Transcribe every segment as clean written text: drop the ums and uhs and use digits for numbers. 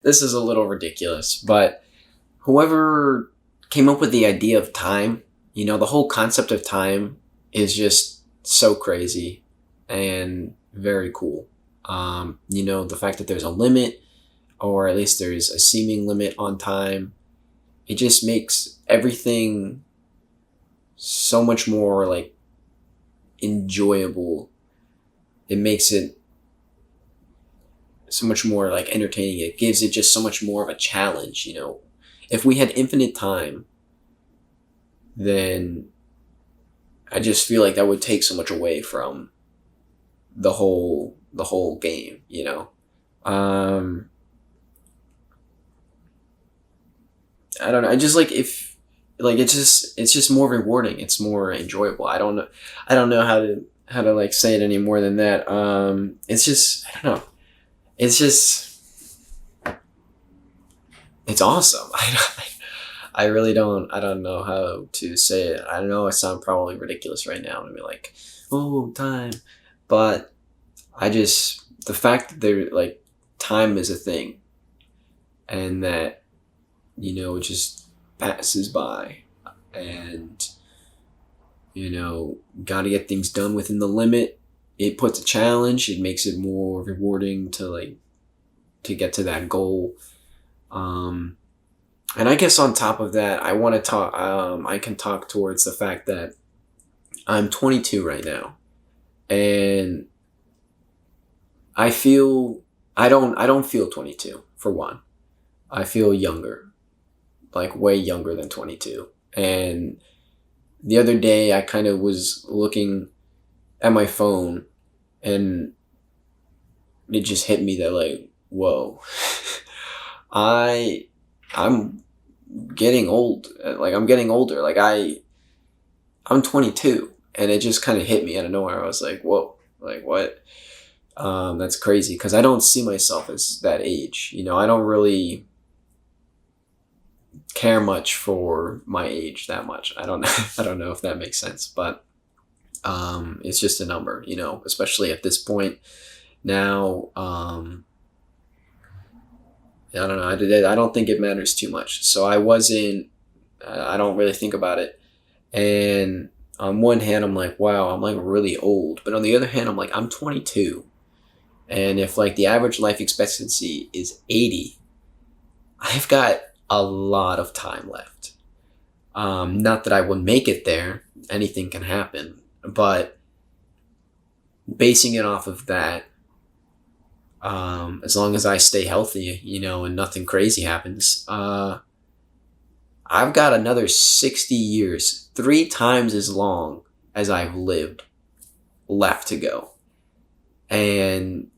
this is a little ridiculous, but whoever came up with the idea of time, the whole concept of time is just so crazy and very cool. The fact that there's a limit, or at least there's a seeming limit on time, it just makes everything so much more like enjoyable. It makes it so much more like entertaining. It gives it just so much more of a challenge. If we had infinite time, then I just feel like that would take so much away from the whole game. Um I don't know. I just like if like it's just more rewarding. It's more enjoyable. I don't know how to like say it any more than that. It's just I don't know. It's just it's awesome. I really don't know how to say it. I know I sound probably ridiculous right now and be like, "Oh, time." But the fact that there like time is a thing and that it just passes by, and got to get things done within the limit. It puts a challenge. It makes it more rewarding to get to that goal. Um, and I guess on top of that, I want to talk. I can talk towards the fact that I'm 22 right now, and I feel I don't feel 22 for one. I feel younger, like way younger than 22. And the other day, I kind of was looking at my phone, and it just hit me that like, whoa, I I'm getting old. Like I'm getting older. Like I'm 22, and it just kind of hit me out of nowhere. I was like, whoa, like what? That's crazy because I don't see myself as that age. I don't really care much for my age that much. I don't I don't know if that makes sense, but it's just a number. Especially at this point now. I don't know. I don't think it matters too much. So I wasn't. I don't really think about it. And on one hand, I'm like, wow, I'm like really old. But on the other hand, I'm like, I'm 22. And if like the average life expectancy is 80, I've got a lot of time left. Not that I would make it there. Anything can happen. But basing it off of that, as long as I stay healthy, and nothing crazy happens, I've got another 60 years, three times as long as I've lived, left to go. And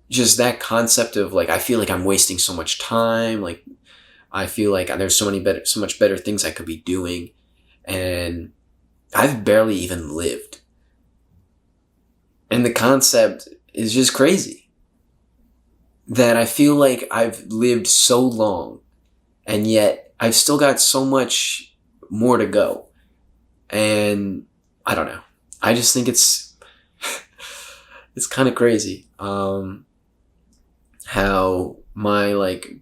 just that concept of like, I feel like I'm wasting so much time. Like, I feel like there's so much better things I could be doing. And I've barely even lived. And the concept is just crazy that I feel like I've lived so long, and yet I've still got so much more to go. And I don't know. I just think it's kind of crazy. How my like,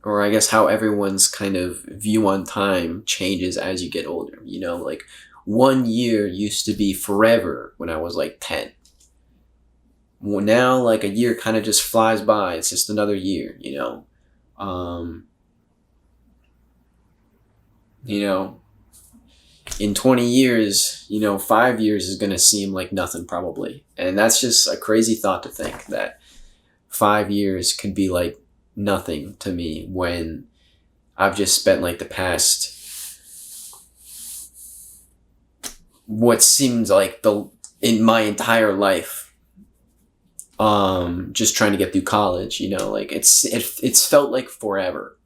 or I guess how everyone's kind of view on time changes as you get older. Like 1 year used to be forever when I was like 10. Well, now like a year kind of just flies by. It's just another year. Um, you know, in 20 years, 5 years is going to seem like nothing probably. And that's just a crazy thought to think that 5 years could be like nothing to me when I've just spent like the past, what seems like in my entire life, just trying to get through college. Like it's felt like forever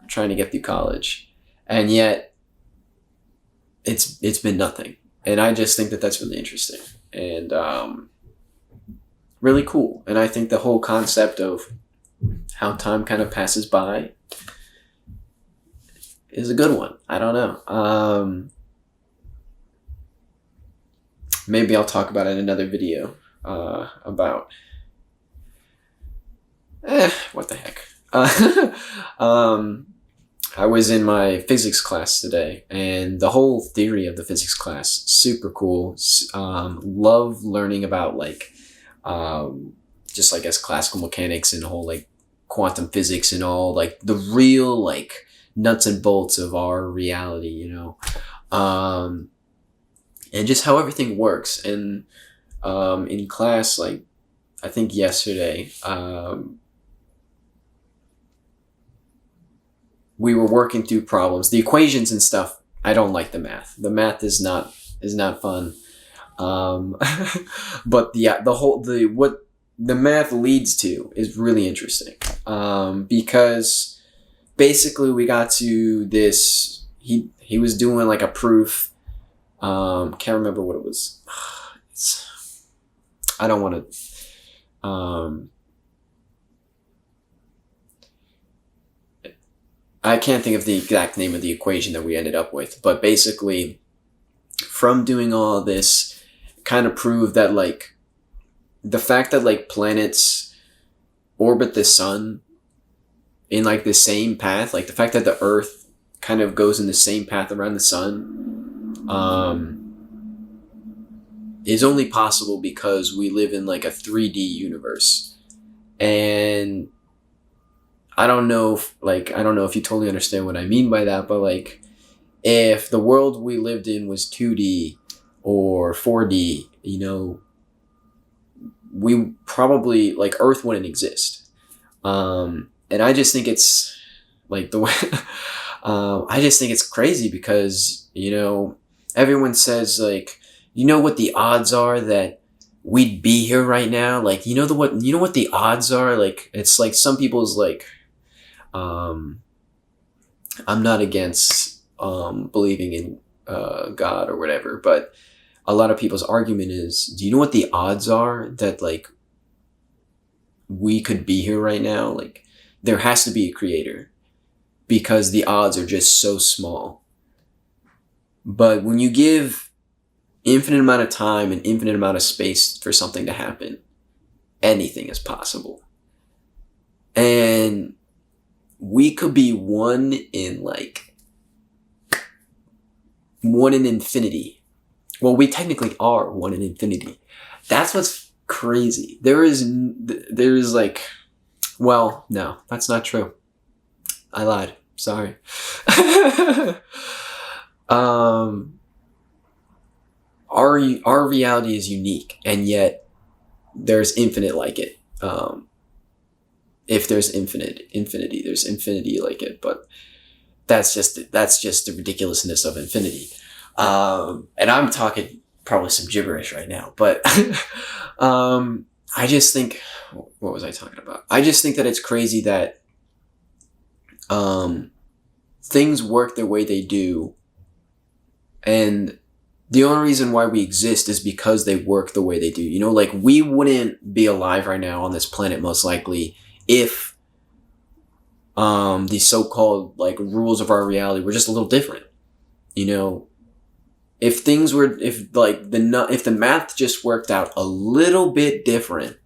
trying to get through college, and yet it's been nothing. And I just think that that's really interesting and really cool. And I think the whole concept of how time kind of passes by is a good one. I don't know. Maybe I'll talk about it in another video, about what the heck? I was in my physics class today, and the whole theory of the physics class, super cool. Love learning about like, just like as classical mechanics and whole like quantum physics and all like the real like nuts and bolts of our reality, and just how everything works. And in class, like I think yesterday, we were working through problems, the equations and stuff. I don't like the math. The math is not fun. But what the math leads to is really interesting. Because basically we got to this. He was doing like a proof. Can't remember what it was. I don't want to. I can't think of the exact name of the equation that we ended up with, but basically, from doing all this, kind of proved that like the fact that like planets orbit the sun in like the same path, like the fact that the Earth kind of goes in the same path around the sun, is only possible because we live in like a 3D universe. And I don't know if you totally understand what I mean by that, but like if the world we lived in was 2D or 4D, we probably like Earth wouldn't exist. And I just think it's like the way I just think it's crazy because, everyone says like, what the odds are that we'd be here right now? Like, what the odds are? Like, it's like some people's like, I'm not against believing in God or whatever, but a lot of people's argument is, do you know what the odds are that like we could be here right now? Like, there has to be a creator because the odds are just so small. But when you give infinite amount of time and infinite amount of space for something to happen, anything is possible. And we could be one in infinity. Well, we technically are one in infinity. That's what's crazy. There is like, well, no, that's not true. I lied. Sorry. Our reality is unique, and yet there's infinite like it. If there's infinity, there's infinity like it, but that's just the ridiculousness of infinity. And I'm talking probably some gibberish right now, but I just think, what was I talking about? I just think that it's crazy that things work the way they do, and the only reason why we exist is because they work the way they do. Like we wouldn't be alive right now on this planet most likely if the so-called like rules of our reality were just a little different. If the math just worked out a little bit different,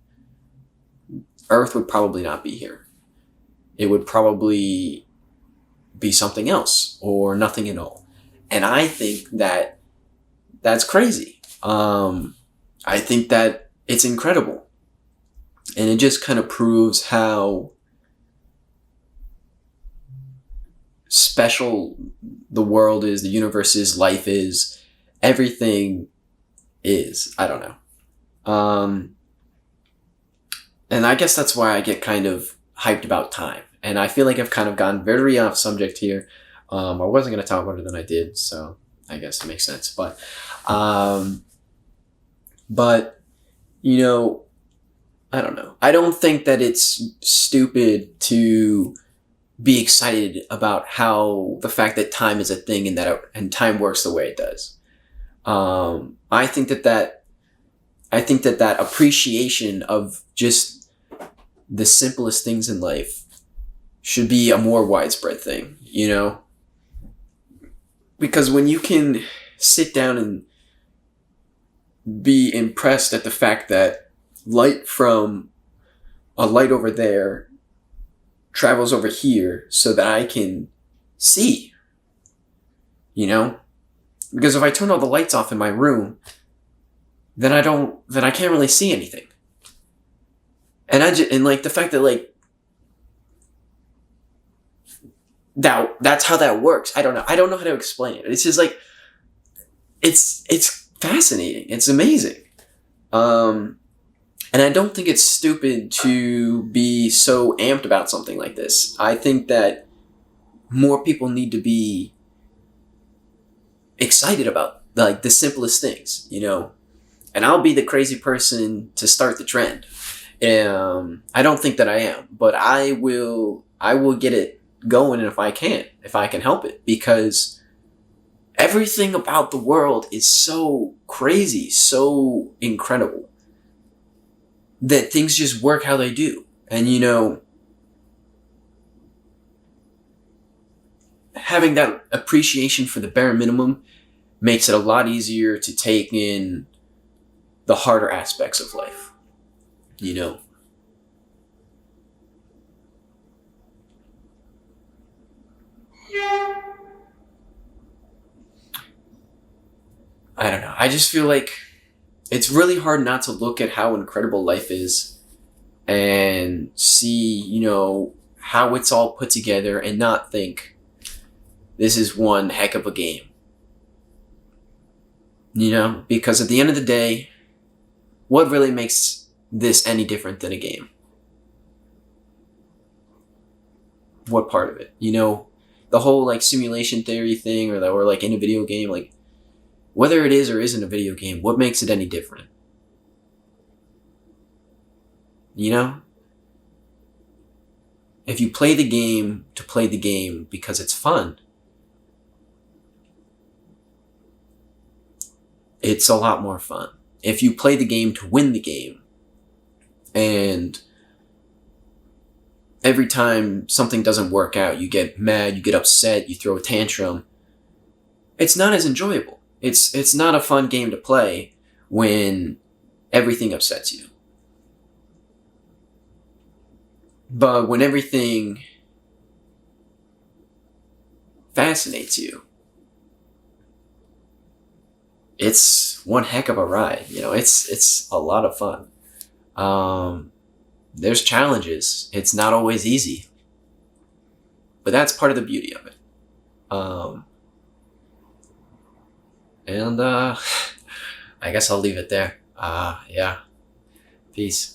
Earth would probably not be here. It would probably be something else or nothing at all. And I think that that's crazy. I think that it's incredible. And it just kind of proves how special the world is, the universe is, life is, everything is. I don't know. And I guess that's why I get kind of hyped about time. And I feel like I've kind of gone very off subject here. I wasn't going to talk about it than I did, so I guess it makes sense. But I don't know. I don't think that it's stupid to be excited about how the fact that time is a thing and time works the way it does. I think that appreciation of just the simplest things in life should be a more widespread thing, because when you can sit down and be impressed at the fact that light from a light over there travels over here so that I can see, you know? Because if I turn all the lights off in my room, then I can't really see anything. And and like the fact that like, that's how that works. I don't know. I don't know how to explain it. It's just like, it's fascinating. It's amazing. And I don't think it's stupid to be so amped about something like this. I think that more people need to be excited about like the simplest things, you know. And I'll be the crazy person to start the trend. I don't think that I am, but I will get it going if I can help it, because everything about the world is so crazy, so incredible, that things just work how they do. And, you know, having that appreciation for the bare minimum makes it a lot easier to take in the harder aspects of life, you know. I don't know. I just feel like it's really hard not to look at how incredible life is and see, you know, how it's all put together and not think this is one heck of a game. You know, because at the end of the day, what really makes this any different than a game? What part of it? You know, the whole like simulation theory thing, or like in a video game, like whether it is or isn't a video game, what makes it any different? You know? If you play the game to play the game because it's fun, it's a lot more fun. If you play the game to win the game, and every time something doesn't work out, you get mad, you get upset, you throw a tantrum, it's not as enjoyable. It's not a fun game to play when everything upsets you. But when everything fascinates you, it's one heck of a ride. You know, it's a lot of fun. There's challenges. It's not always easy, but that's part of the beauty of it. And I guess I'll leave it there. Yeah. Peace.